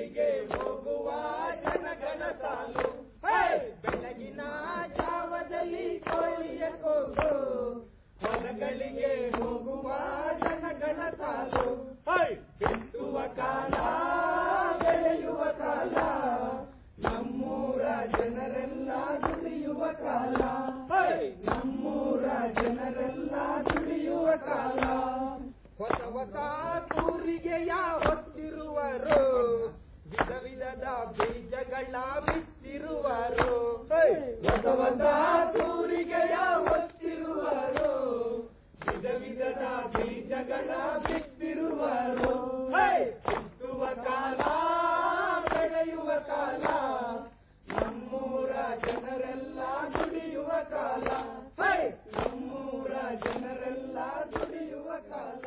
ಹೊಲಗಳಿಗೆ ಹೋಗುವ ಜನಗಳ ಸಾಲು, ಬೆಳಗಿನ ಜಾವದಲ್ಲಿ ಕೋಳಿಯ ಕೂಗು, ಹೊಲಗಳಿಗೆ ಹೋಗುವ ಜನಗಳ ಸಾಲು, ಬಿತ್ತುವ ಕಾಲ ಬೆಳೆಯುವ ಕಾಲ, ನಮ್ಮೂರ ಜನರೆಲ್ಲ ದುಡಿಯುವ ಕಾಲ, ನಮ್ಮೂರ ಜನರೆಲ್ಲ ದುಡಿಯುವ ಕಾಲ. ಹೊಸ ಹೊಸ ಕೂರಿಗೆಯ ಹೊತ್ತಿರುವರು, ವಿಧ ವಿಧದ ಬೀಜಗಳ ಬಿತ್ತಿರುವರು, ಹೊಸ ಹೊಸ ಕೂರಿಗೆಯ ಹೊತ್ತಿರುವರು, ವಿಧ ವಿಧದ ಬೀಜಗಳ ಬಿತ್ತಿರುವರು, ಬಿತ್ತುವ ಕಾಲ ಬೆಳೆಯುವ ಕಾಲ, ನಮ್ಮೂರ ಜನರೆಲ್ಲ ದುಡಿಯುವ ಕಾಲ, ನಮ್ಮೂರ ಜನರೆಲ್ಲ ದುಡಿಯುವ ಕಾಲ.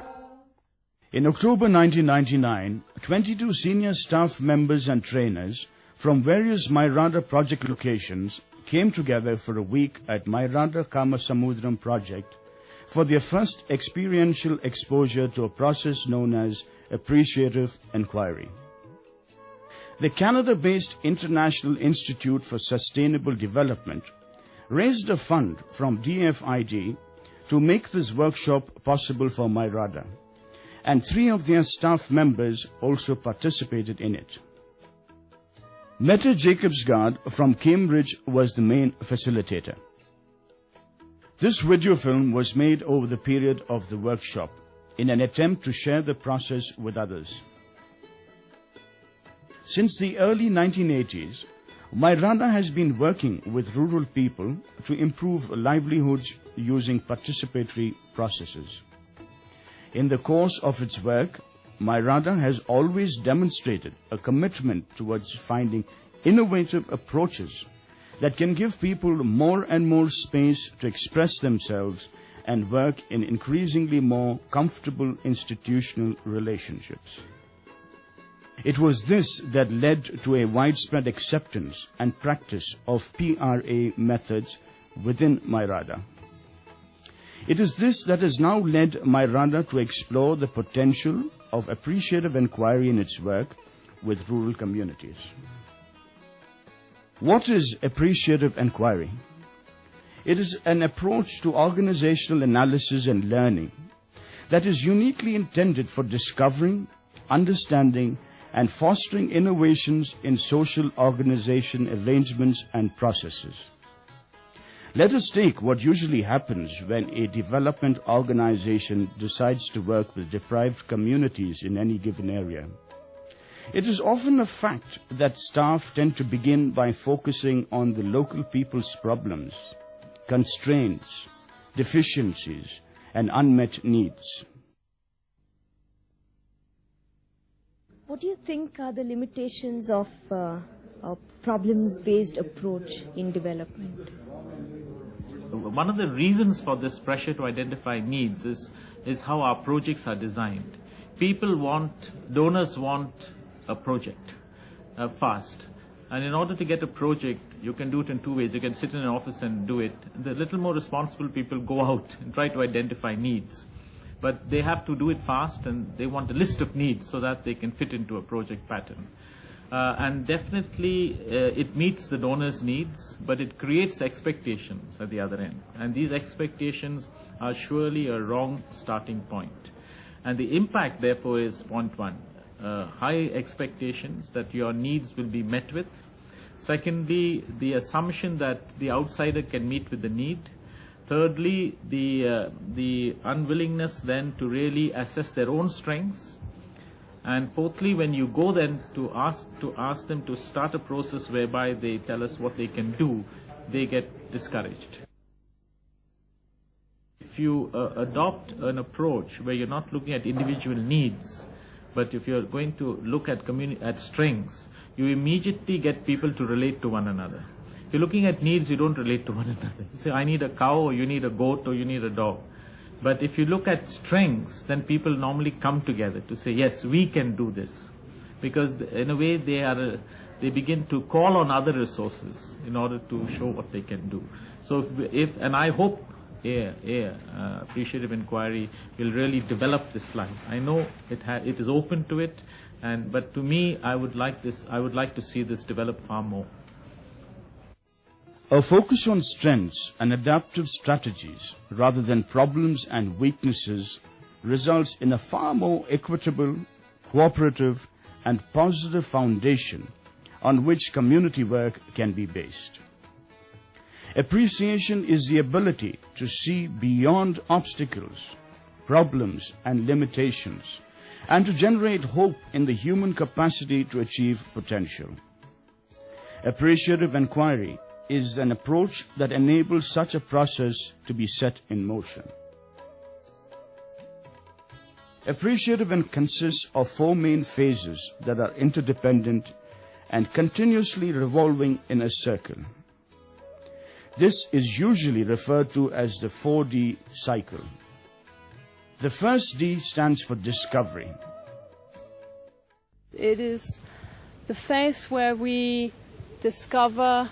In October 1999, 22 senior staff members and trainers from various Mairada project locations came together for a week at Mairada Kamasamudram project for their first experiential exposure to a process known as Appreciative Inquiry. The Canada-based International Institute for Sustainable Development raised a fund from DFID to make this workshop possible for Mairada, and 3 of their staff members also participated in it. Mette Jacobsgaard from Cambridge was the main facilitator. This video film was made over the period of the workshop in an attempt to share the process with others. Since the early 1980s, Mairada has been working with rural people to improve livelihoods using participatory processes. In the course of its work, Mairada has always demonstrated a commitment towards finding innovative approaches that can give people more and more space to express themselves and work in increasingly more comfortable institutional relationships. It was this that led to a widespread acceptance and practice of PRA methods within Mairada. It is this that has now led Mairada to explore the potential of appreciative inquiry in its work with rural communities. What is appreciative inquiry? It is an approach to organizational analysis and learning that is uniquely intended for discovering, understanding, and fostering innovations in social organization arrangements and processes. Let us take what usually happens when a development organization decides to work with deprived communities in any given area. It is often a fact that staff tend to begin by focusing on the local people's problems, constraints, deficiencies, and unmet needs. What do you think are the limitations of a problems-based approach in development? One of the reasons for this pressure to identify needs is how our projects are designed. Donors want a project fast. And in order to get a project, you can do it in 2 ways. You can sit in an office and do it. The little more responsible people go out and try to identify needs. But they have to do it fast, and they want a list of needs so that they can fit into a project pattern. And definitely it meets the donor's needs, but it creates expectations at the other end. And these expectations are surely a wrong starting point. And the impact, therefore, is point 1. High expectations that your needs will be met with. Secondly, the assumption that the outsider can meet with the need. Thirdly, the unwillingness then to really assess their own strengths. And fourthly, when you go then to ask them to start a process whereby they tell us what they can do, they get discouraged. If you adopt an approach where you're not looking at individual needs, but if you're going to look at strengths, you immediately get people to relate to one another. If you're looking at needs, you don't relate to one another. You say, I need a cow, or you need a goat, or you need a dog. But if you look at strengths, then people normally come together to say, yes, we can do this. Because in a way, they begin to call on other resources in order to show what they can do. So and I hope Appreciative Inquiry will really develop this line. I know it is open to it, but to me, I would like to see this develop far more. A focus on strengths and adaptive strategies rather than problems and weaknesses results in a far more equitable, cooperative, and positive foundation on which community work can be based. Appreciation is the ability to see beyond obstacles, problems, and limitations, and to generate hope in the human capacity to achieve potential. Appreciative inquiry is an approach that enables such a process to be set in motion. Appreciative consists of 4 main phases that are interdependent and continuously revolving in a circle. This is usually referred to as the 4D cycle. The first D stands for discovery. It is the phase where we discover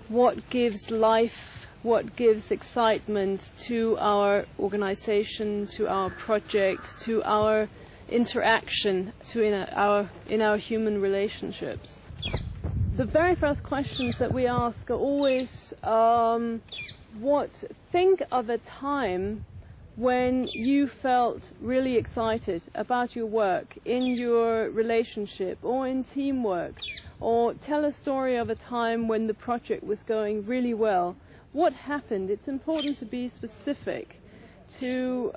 what gives life, what gives excitement to our organization, to our project, to our interaction, in our human relationships. The very first questions that we ask are always, think of a time when you felt really excited about your work, in your relationship, or in teamwork, or tell a story of a time when the project was going really well. What happened? It's important to be specific, to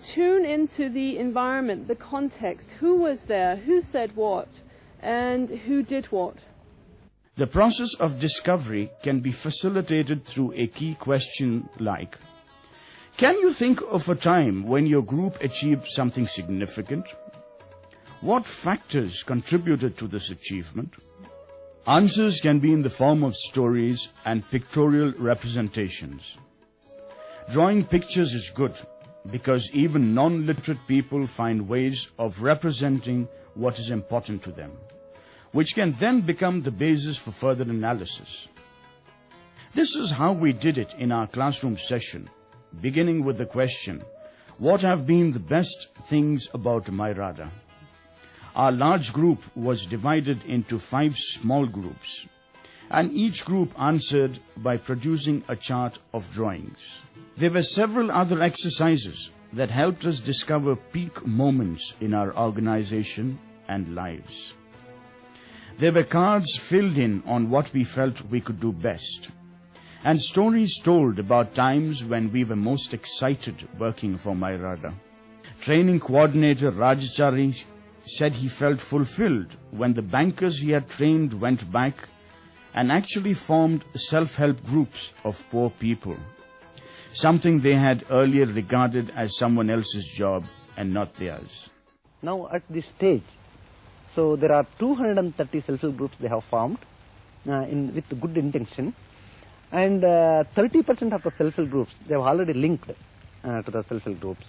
tune into the environment, the context, who was there, who said what, and who did what. The process of discovery can be facilitated through a key question like, can you think of a time when your group achieved something significant? What factors contributed to this achievement? Answers can be in the form of stories and pictorial representations. Drawing pictures is good because even non-literate people find ways of representing what is important to them, which can then become the basis for further analysis. This is how we did it in our classroom session, beginning with the question, what have been the best things about Mairada? Our large group was divided into 5 small groups, and each group answered by producing a chart of drawings. There were several other exercises that helped us discover peak moments in our organization and lives. There were cards filled in on what we felt we could do best, and stories told about times when we were most excited working for Mairada. Training coordinator Rajachari said he felt fulfilled when the bankers he had trained went back and actually formed self-help groups of poor people, something they had earlier regarded as someone else's job and not theirs. Now at this stage, so there are 230 self-help groups they have formed with good intention, and 30% of the self-help groups they have already linked to the self-help groups.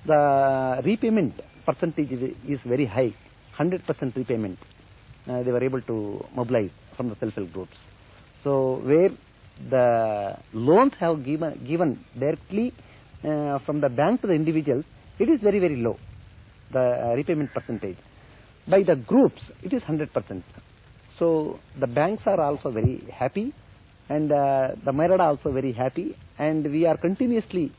The repayment percentage is very high, 100% repayment they were able to mobilize from the self-help groups. So where the loans have given directly from the bank to the individuals, it is very, very low, the repayment percentage. By the groups, it is 100%. So the banks are also very happy, and the Mairada also very happy, and we are continuously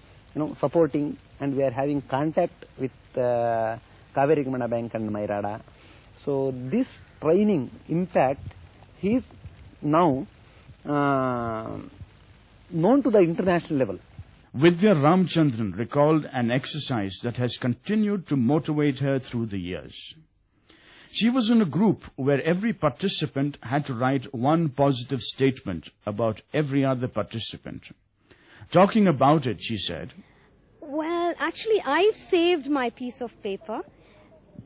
supporting, and we are having contact with Kaveri Gamana Bank and Mairada. So this training impact is now known to the international level. Vidya Ramchandran recalled an exercise that has continued to motivate her through the years. She was in a group where every participant had to write one positive statement about every other participant. Talking about it, she said, "Well, actually, I've saved my piece of paper.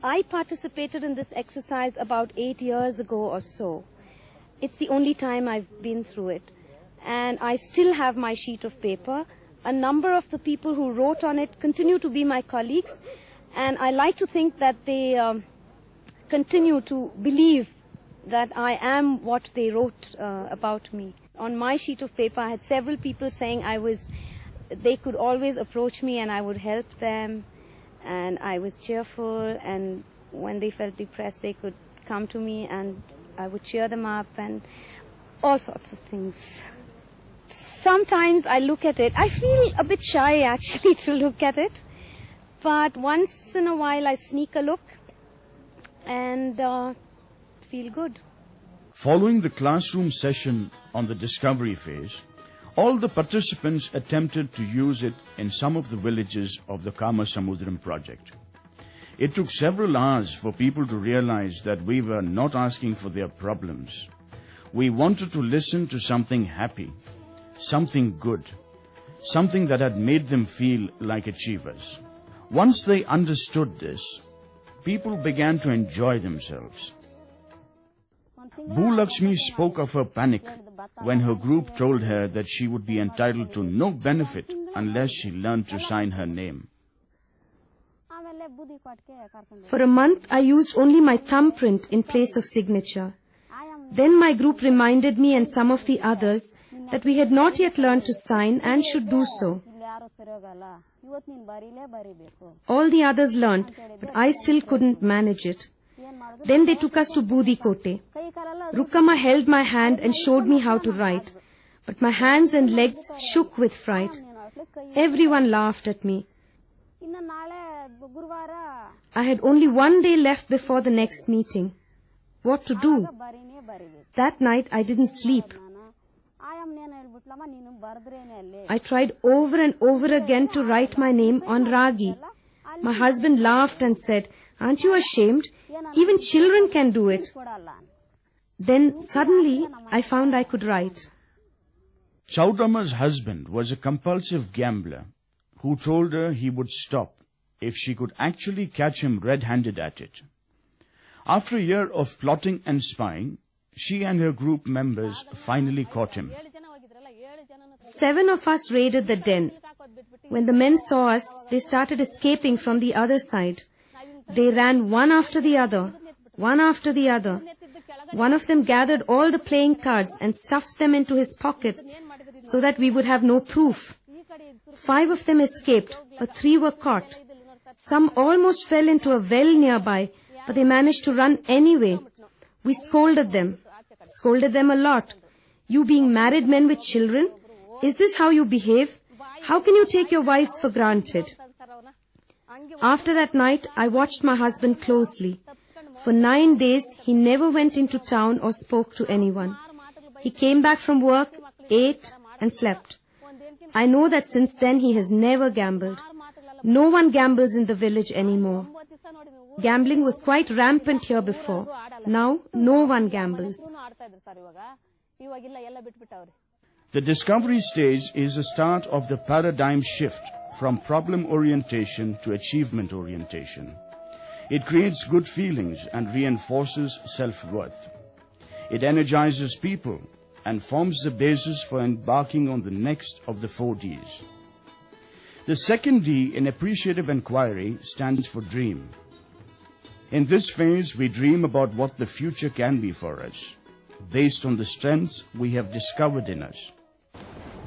I participated in this exercise about 8 years ago or so. It's the only time I've been through it. And I still have my sheet of paper. A number of the people who wrote on it continue to be my colleagues, and I like to think that they continue to believe that I am what they wrote about me." On my sheet of paper, I had several people saying they could always approach me and I would help them, and I was cheerful, and when they felt depressed, they could come to me and I would cheer them up and all sorts of things. Sometimes I look at it, I feel a bit shy actually to look at it, but once in a while I sneak a look and feel good. Following the classroom session on the discovery phase, all the participants attempted to use it in some of the villages of the Kama Samudram project. It took several hours for people to realize that we were not asking for their problems. We wanted to listen to something happy, something good, something that had made them feel like achievers. Once they understood this, people began to enjoy themselves. Bhulakshmi spoke of her panic when her group told her that she would be entitled to no benefit unless she learned to sign her name. For a month, I used only my thumbprint in place of signature. Then my group reminded me and some of the others that we had not yet learned to sign and should do so. All the others learned, but I still couldn't manage it. Then they took us to Budikote. Rukkama held my hand and showed me how to write, but my hands and legs shook with fright. Everyone laughed at me. I had only one day left before the next meeting. What to do? That night I didn't sleep. I tried over and over again to write my name on Ragi. My husband laughed and said, "Aren't you ashamed? Even children can do it." Then suddenly I found I could write. Chaudama's husband was a compulsive gambler who told her he would stop if she could actually catch him red-handed at it. After a year of plotting and spying, she and her group members finally caught him. 7 of us raided the den. When the men saw us, they started escaping from the other side. They ran one after the other, one after the other. One of them gathered all the playing cards and stuffed them into his pockets so that we would have no proof. 5 of them escaped, but 3 were caught. Some almost fell into a well nearby, but they managed to run anyway. We scolded them a lot. You being married men with children? Is this how you behave? How can you take your wives for granted? After that night, I watched my husband closely. For 9 days, he never went into town or spoke to anyone. He came back from work, ate, and slept. I know that since then he has never gambled. No one gambles in the village anymore. Gambling was quite rampant here before. Now, no one gambles. The discovery stage is the start of the paradigm shift from problem orientation to achievement orientation. It creates good feelings and reinforces self-worth. It energizes people and forms the basis for embarking on the next of the 4 Ds. The second D in Appreciative Inquiry stands for dream. In this phase, we dream about what the future can be for us, based on the strengths we have discovered in us.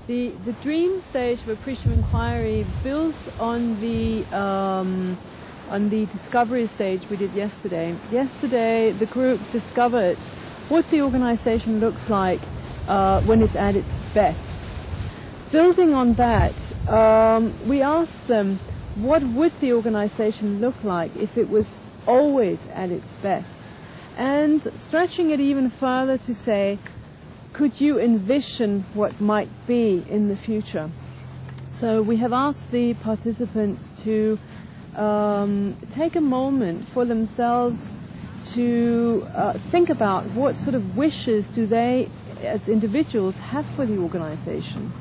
The dream stage of Appreciative Inquiry builds on the discovery stage we did yesterday. Yesterday, the group discovered what the organization looks like when it's at its best. Building on that, we asked them, what would the organization look like if it was always at its best? And stretching it even further to say, could you envision what might be in the future? So we have asked the participants to take a moment for themselves to think about what sort of wishes do they as individuals have for the organization.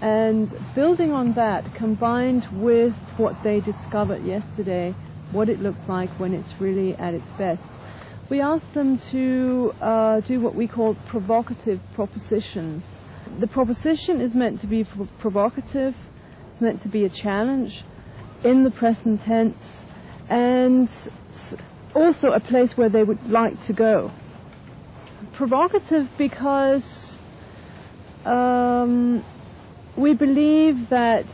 And building on that, combined with what they discovered yesterday, what it looks like when it's really at its best, we asked them to do what we call provocative propositions. The proposition is meant to be provocative, it's meant to be a challenge in the present tense, and also a place where they would like to go. Provocative because we believe that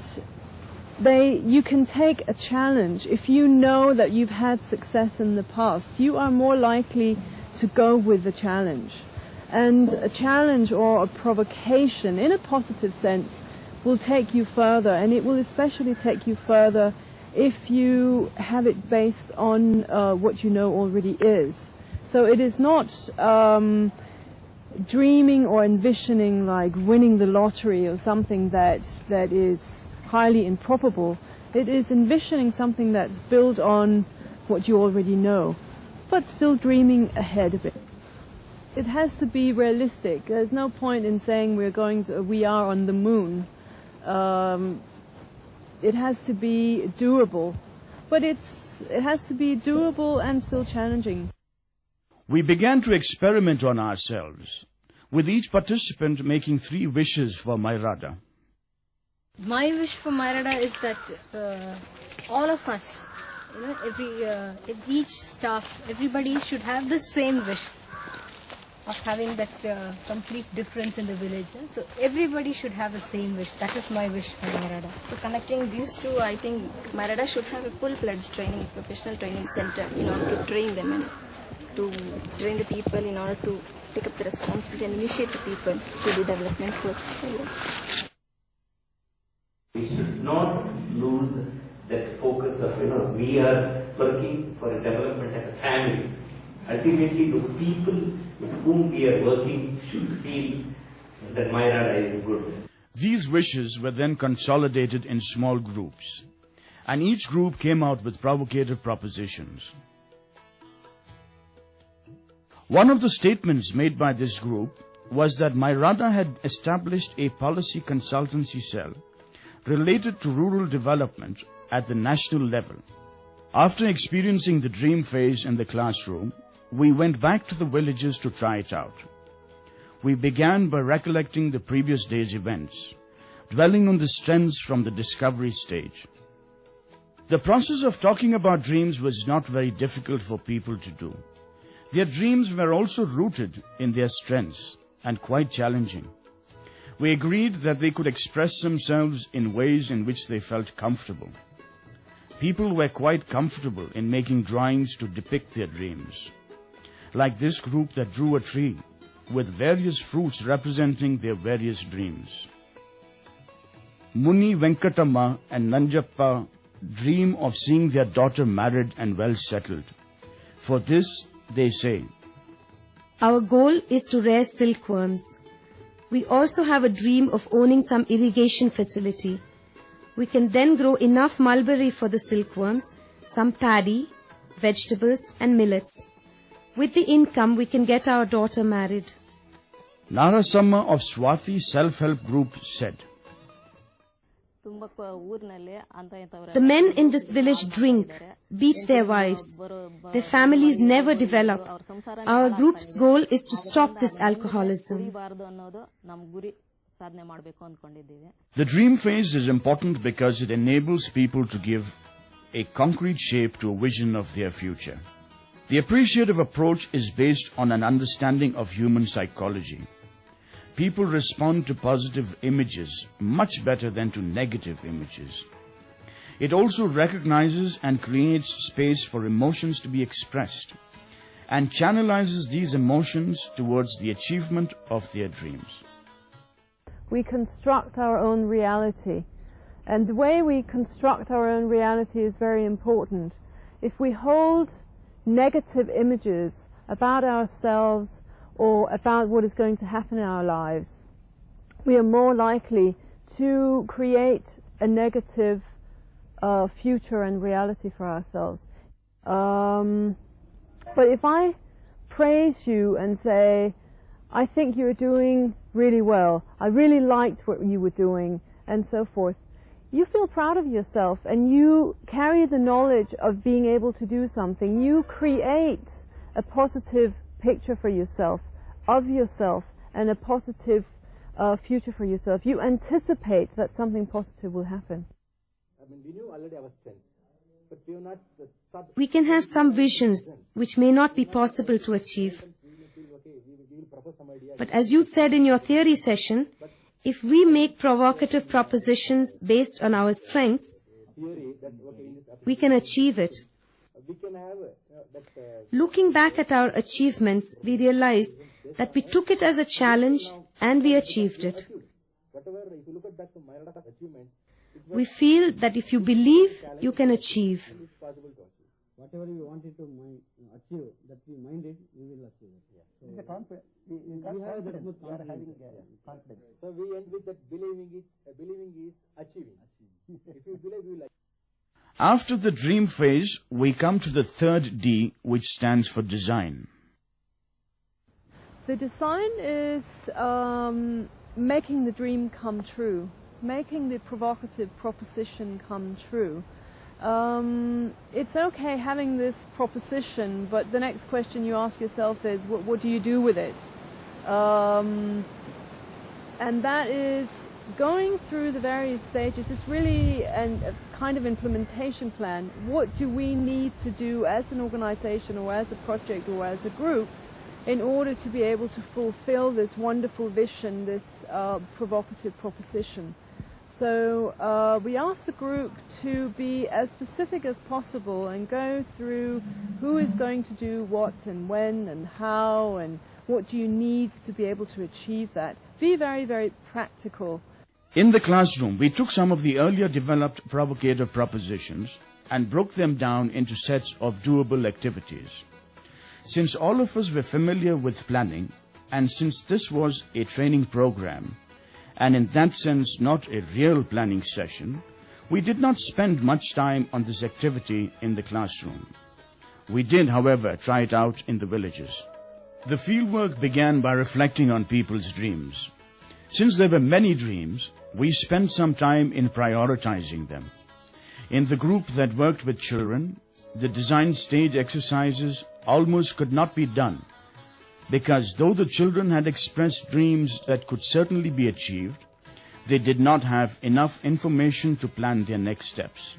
you can take a challenge. If you know that you've had success in the past, you are more likely to go with the challenge. And a challenge or a provocation, in a positive sense, will take you further, and it will especially take you further if you have it based on what you know already is. So it is not dreaming or envisioning like winning the lottery or something that is highly improbable. It is envisioning something that's built on what you already know, but still dreaming ahead of it. It has to be realistic. There's no point in saying we are on the moon. It has to be doable, but it has to be doable and still challenging. We began to experiment on ourselves, with each participant making 3 wishes for Mairada. My wish for Mairada is that all of us, each staff, everybody should have the same wish of having that complete difference in the village. So everybody should have the same wish. That is my wish for Mairada. So connecting these two, I think Mairada should have a full-fledged training, professional training center in order to train them and to train the people in order to take up the responsibility and initiate the people to do development works. We should not lose that focus of, we are working for a development as a family. Ultimately, those people with whom we are working should feel that Mairada is good. These wishes were then consolidated in small groups, and each group came out with provocative propositions. One of the statements made by this group was that Mairada had established a policy consultancy cell related to rural development at the national level. After experiencing the dream phase in the classroom, we went back to the villages to try it out. We began by recollecting the previous day's events, dwelling on the strengths from the discovery stage. The process of talking about dreams was not very difficult for people to do. Their dreams were also rooted in their strengths and quite challenging. We agreed that they could express themselves in ways in which they felt comfortable. People were quite comfortable in making drawings to depict their dreams, like this group that drew a tree with various fruits representing their various dreams. Muni, Venkatamma and Nanjappa dream of seeing their daughter married and well settled. For this, they say, our goal is to rear silkworms. We also have a dream of owning some irrigation facility. We can then grow enough mulberry for the silkworms, some paddy, vegetables and millets. With the income, we can get our daughter married. Narasamma of Swati Self-Help Group said, the men in this village drink, beat their wives. Their families never develop. Our group's goal is to stop this alcoholism. The dream phase is important because it enables people to give a concrete shape to a vision of their future. The appreciative approach is based on an understanding of human psychology. People respond to positive images much better than to negative images. It also recognizes and creates space for emotions to be expressed and channelizes these emotions towards the achievement of their dreams. We construct our own reality, and the way we construct our own reality is very important. If we hold negative images about ourselves or about what is going to happen in our lives, we are more likely to create a negative future and reality for ourselves. But if I praise you and say, I think you're doing really well, I really liked what you were doing, and so forth, you feel proud of yourself and you carry the knowledge of being able to do something. You create a positive picture for yourself, of yourself, and a positive future for yourself. You anticipate that something positive will happen. We knew already our strengths, but we have not We can have some visions which may not be possible to achieve. But as you said in your theory session, if we make provocative propositions based on our strengths, we can achieve it. Looking back at our achievements, we realize that we took it as a challenge and we achieved it. We feel that if you believe, you can achieve. Whatever you wanted to achieve, that we mind it, we will achieve it. It's a confidence. We have that much confidence. So we end with that believing is achieving. If you believe, you will achieve. After the dream phase, we come to the third D, which stands for design. The design is making the dream come true, making the provocative proposition come true. It's okay having this proposition, but the next question you ask yourself is, what do you do with it? And that is going through the various stages. It's really a kind of implementation plan. What do we need to do as an organization or as a project or as a group in order to be able to fulfill this wonderful vision, this provocative proposition? So we asked the group to be as specific as possible and go through who is going to do what and when and how and what do you need to be able to achieve that. Be very, very practical. In the classroom, we took some of the earlier developed provocative propositions and broke them down into sets of doable activities. Since all of us were familiar with planning, and since this was a training program, and in that sense not a real planning session, we did not spend much time on this activity in the classroom. We did, however, try it out in the villages. The fieldwork began by reflecting on people's dreams. Since there were many dreams, we spent some time in prioritizing them. In the group that worked with children, the design stage exercises almost could not be done, because though the children had expressed dreams that could certainly be achieved, they did not have enough information to plan their next steps.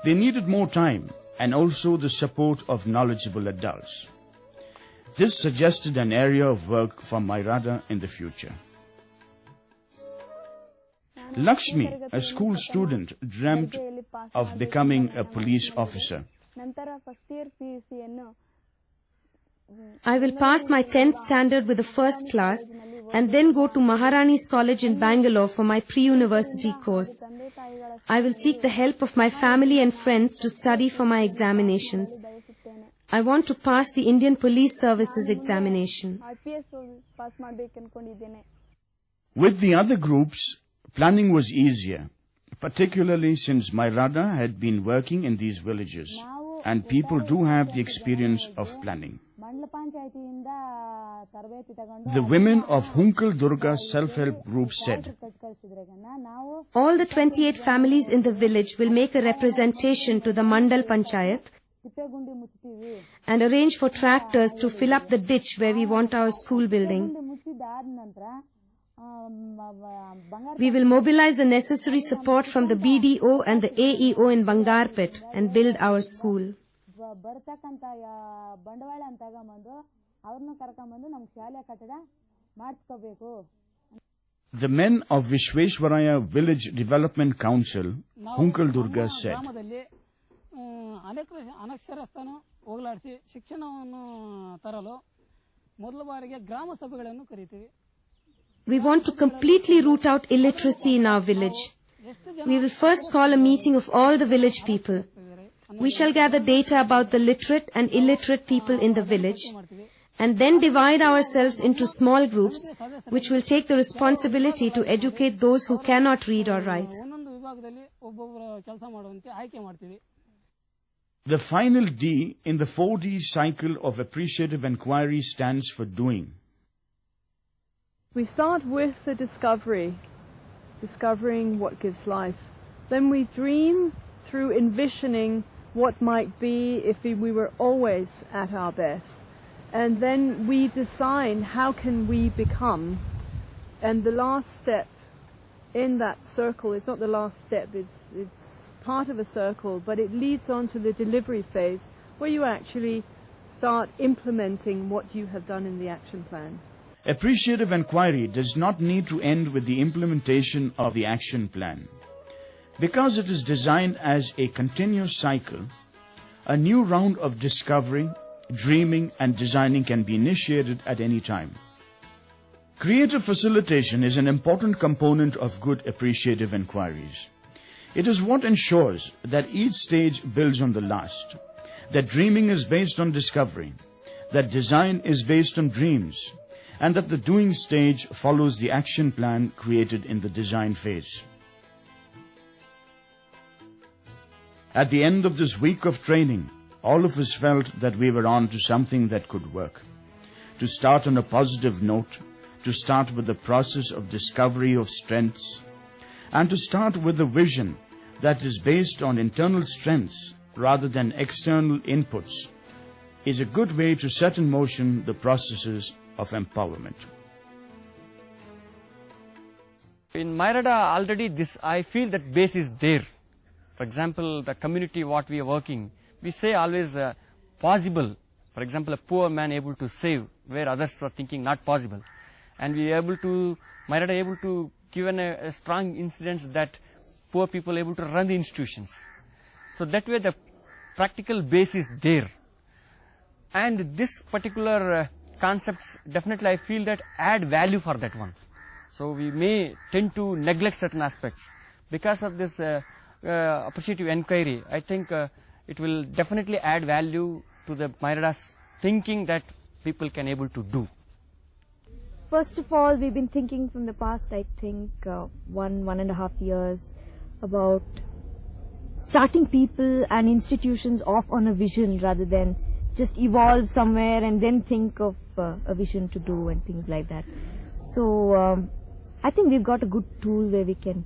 They needed more time and also the support of knowledgeable adults. This suggested an area of work for Mairada in the future. Lakshmi, a school student, dreamt of becoming a police officer. I will pass my 10th standard with the first class and then go to Maharani's College in Bangalore for my pre-university course. I will seek the help of my family and friends to study for my examinations. I want to pass the Indian Police Services examination. With the other groups, planning was easier, particularly since Mairada had been working in these villages, and people do have the experience of planning. The women of Hunkal Durga self-help group said, all the 28 families in the village will make a representation to the Mandal Panchayat and arrange for tractors to fill up the ditch where we want our school building. We will mobilize the necessary support from the BDO and the AEO in Bangarpet and build our school. The men of Vishweshwaraya Village Development Council, Hunkal Durga, said, we want to completely root out illiteracy in our village. We will first call a meeting of all the village people. We shall gather data about the literate and illiterate people in the village and then divide ourselves into small groups which will take the responsibility to educate those who cannot read or write. The final D in the 4D cycle of appreciative inquiry stands for doing. We start with the discovering what gives life. Then we dream through envisioning what might be if we were always at our best. And then we design how can we become. And the last step in that circle, it's not the last step, it's part of a circle, but it leads on to the delivery phase where you actually start implementing what you have done in the action plan. Appreciative inquiry does not need to end with the implementation of the action plan. Because it is designed as a continuous cycle, a new round of discovery, dreaming and designing can be initiated at any time. Creative facilitation is an important component of good appreciative inquiries. It is what ensures that each stage builds on the last, that dreaming is based on discovery, that design is based on dreams, and that the doing stage follows the action plan created in the design phase. At the end of this week of training, all of us felt that we were on to something that could work. To start on a positive note, to start with the process of discovery of strengths, and to start with a vision that is based on internal strengths rather than external inputs, is a good way to set in motion the processes of empowerment. In Myrada already I feel that base is there. For example, the community what we are working, we say always possible. For example, a poor man able to save where others are thinking not possible. And we are able to, Myrada able to give a strong incidence that poor people able to run the institutions. So that way the practical base is there. And this particular concepts definitely I feel that add value for that one. So we may tend to neglect certain aspects. Because of this appreciative inquiry, I think it will definitely add value to the Myrada's thinking that people can able to do. First of all, we've been thinking from the past, I think, 1.5 years about starting people and institutions off on a vision rather than just evolve somewhere and then think of a vision to do and things like that. So I think we've got a good tool where we can,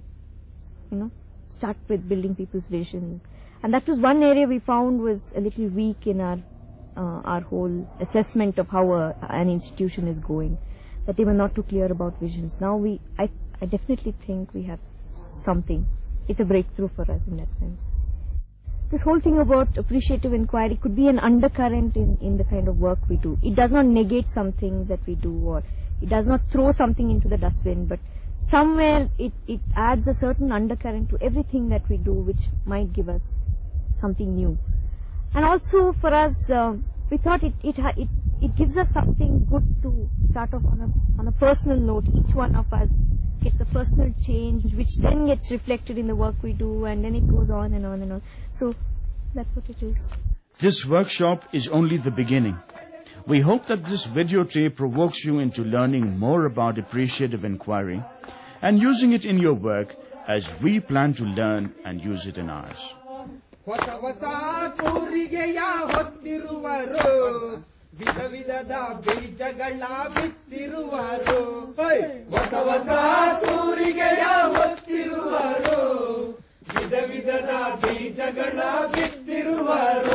start with building people's visions. And that was one area we found was a little weak in our whole assessment of how an institution is going, that they were not too clear about visions. Now I definitely think we have something. It's a breakthrough for us in that sense. This whole thing about appreciative inquiry could be an undercurrent in the kind of work we do. It does not negate some things that we do, or it does not throw something into the dustbin, but somewhere it adds a certain undercurrent to everything that we do, which might give us something new. And also for us, we thought it gives us something good to start off on a personal note. Each one of us gets a personal change, which then gets reflected in the work we do, and then it goes on and on and on. So that's what it is. This workshop is only the beginning. We hope that this videotape provokes you into learning more about appreciative inquiry and using it in your work as we plan to learn and use it in ours. ವಿಧ ವಿಧದ ಬೀಜಗಳ ಬಿತ್ತಿರುವರು ಹೊಸ ಹೊಸ ತೂರಿಗೆಯ ಹೊತ್ತಿರುವರು ವಿಧ ವಿಧದ ಬೀಜಗಳ ಬಿತ್ತಿರುವರು